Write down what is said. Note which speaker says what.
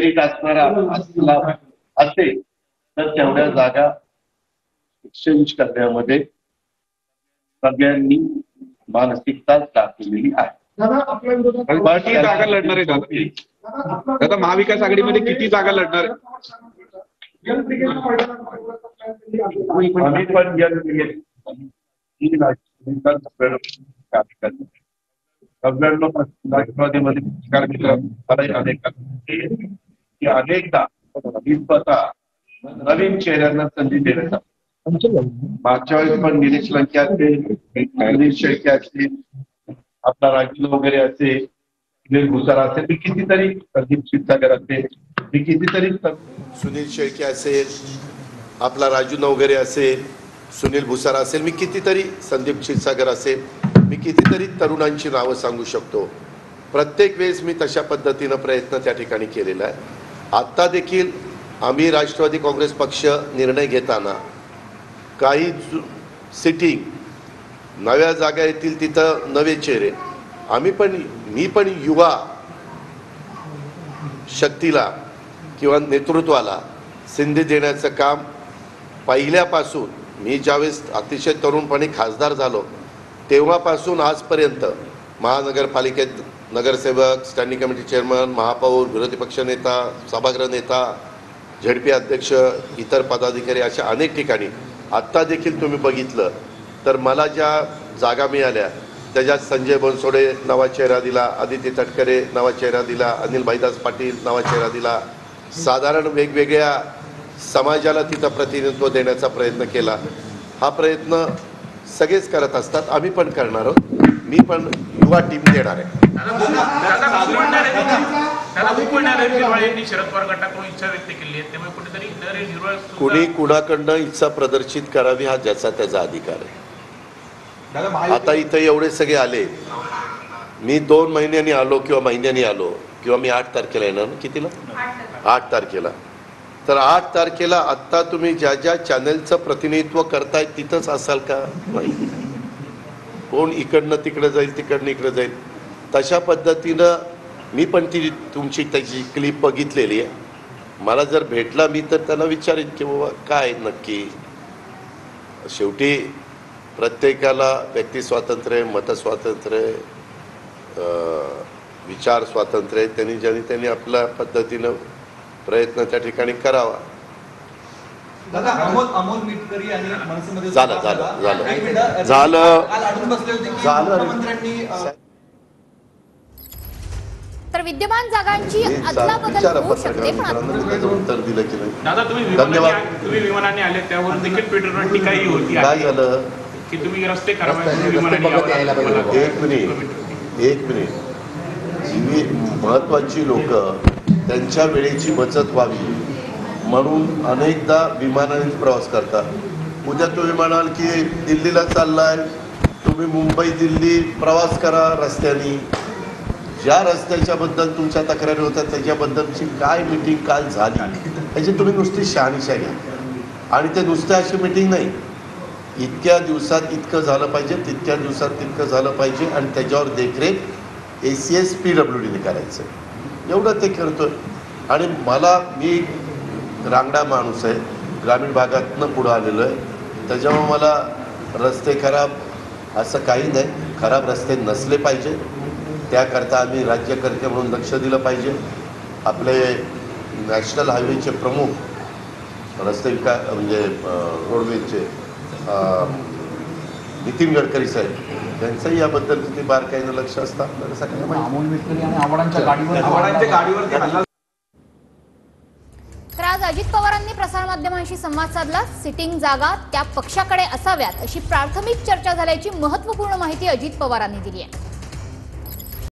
Speaker 1: Merit असणारा असेल तर तेवढ्या जागा एक्सचेंज करण्यामध्ये सगळ्यांनी मानसिकता दाखवलेली आहे.
Speaker 2: किती जागा लढणार आहे दादा महाविकास आघाडीमध्ये किती जागा लढणार आहे?
Speaker 1: आम्ही पण राष्ट्रवादीमध्ये अनेकदा नवीन चेहऱ्यांना संधी देण्याचा मागच्या वेळेस पण निलेश लंके असतील, निलेश शेळके असतील, आपला राजू वगैरे असेल, सुनील भुसारा असेल, मी कितीतरी संदीप क्षीरसागर असेल, मी कितीतरी
Speaker 3: सुनील शेळके असेल, आपला राजू नवघरे असेल, सुनील भुसारा असेल, मी कितीतरी संदीप क्षीरसागर असेल, मी कितीतरी तरुणांची नावं सांगू शकतो. प्रत्येक वेळेस मी तशा पद्धतीनं प्रयत्न त्या ठिकाणी केलेला आहे. आत्ता देखील आम्ही राष्ट्रवादी काँग्रेस पक्ष निर्णय घेताना काही सिटिंग नव्या जागा येतील तिथं नवे चेहरे मी पण युवा शक्तीला किंवा नेतृत्वाला संधी देण्याचं काम पहिल्यापासून मी ज्यावेळेस अतिशय तरुणपणी खासदार झालो तेव्हापासून आजपर्यंत महानगरपालिकेत नगरसेवक, स्टँडिंग कमिटी चेअरमन, महापौर, विरोधी पक्ष नेता, सभागृह नेता, झेडपी अध्यक्ष, इतर पदाधिकारी अशा अनेक ठिकाणी आत्ता देखील तुम्ही बघितलं तर मला ज्या जागा मिळाल्या त्याच्यात संजय बनसोडे नवा चेहरा दिला, आदित्य तटकरे नवा चेहरा दिला, अनिल भाईदास पाटील नवा चेहरा दिला. साधारण वेगवेगळ्या समाजाला तिथं प्रतिनिधित्व देण्याचा प्रयत्न केला. हा प्रयत्न सगळेच करत असतात, आम्ही पण करणार आहोत. मी पण युवा टीम देणार आहे. कुणी कुणाकडनं इच्छा प्रदर्शित करावी हा ज्याचा त्याचा अधिकार आहे. आता इथं एवढे सगळे आले, मी 2 महिन्यांनी आलो किंवा महिन्यांनी आलो किंवा मी 8 तारखेला येणार ना, कितीला 8 तारखेला, तर 8 तारखेला आत्ता तुम्ही ज्या ज्या चॅनलचं प्रतिनिधित्व करताय तिथंच असाल का? नाही. कोण इकडनं तिकडं जाईल, तिकडनं इकडं जाईल. तशा पद्धतीनं मी पण ती तुमची त्याची क्लिप बघितलेली आहे. मला जर भेटला मी तर त्यांना विचारेन की बाबा काय नक्की. शेवटी प्रत्येकाला व्यक्ती स्वातंत्र्य, मतस्वातंत्र्य, विचार स्वातंत्र्य, त्यांनी आपल्या पद्धतीनं प्रयत्न त्या ठिकाणी करावा.
Speaker 4: तर विद्यमान जागांची अदलाबदल होऊ शकते.
Speaker 3: उत्तर दिलं की नाही?
Speaker 2: दादा तुम्ही विमानाने आले त्यावर देखील ट्विटरवर टीकाही होती.
Speaker 3: काय झालं
Speaker 2: की तुम्ही रस्ते खराब
Speaker 3: एक मिनिट जी महत्वाची लोक त्यांच्या वेळेची बचत व्हावी म्हणून अनेकदा विमानाने प्रवास करतात. उद्या तुम्ही म्हणाल की दिल्लीला चाललाय, तुम्ही मुंबई दिल्ली प्रवास करा रस्त्याने. ज्या रस्त्याच्याबद्दल तुमच्या तक्रारी होत्या त्याच्याबद्दलची काय मिटिंग काल झाली त्याची तुम्ही नुसती शहानिशा घ्या. आणि ते नुसतं अशी मिटिंग नाही, इतक्या दिवसात इतकं झालं पाहिजे, तितक्या दिवसात तितकं झालं पाहिजे आणि त्याच्यावर देखरेख ACS PWDने करायचं. एवढं ते करतोय. आणि मी रांगडा माणूस आहे, ग्रामीण भागातनं पुढं आलेलो आहे, त्याच्यामुळे मला रस्ते खराब असं काही नाही. खराब रस्ते नसले पाहिजे, त्याकरता आम्ही राज्यकर्ते म्हणून लक्ष दिलं पाहिजे. आपले नॅशनल हायवेचे प्रमुख रस्ते विकास म्हणजे रोडवेजचे नितीन गडकरी साहेब त्यांचंही याबद्दल किती बारकाईनं लक्ष असतं आपल्याला सगळ्यांना.
Speaker 4: तर आज अजित पवारांनी प्रसारमाध्यमांशी संवाद साधला. सिटिंग जागा त्या पक्षाकडे असाव्यात अशी प्राथमिक चर्चा झाल्याची महत्त्वपूर्ण माहिती अजित पवारांनी दिली आहे.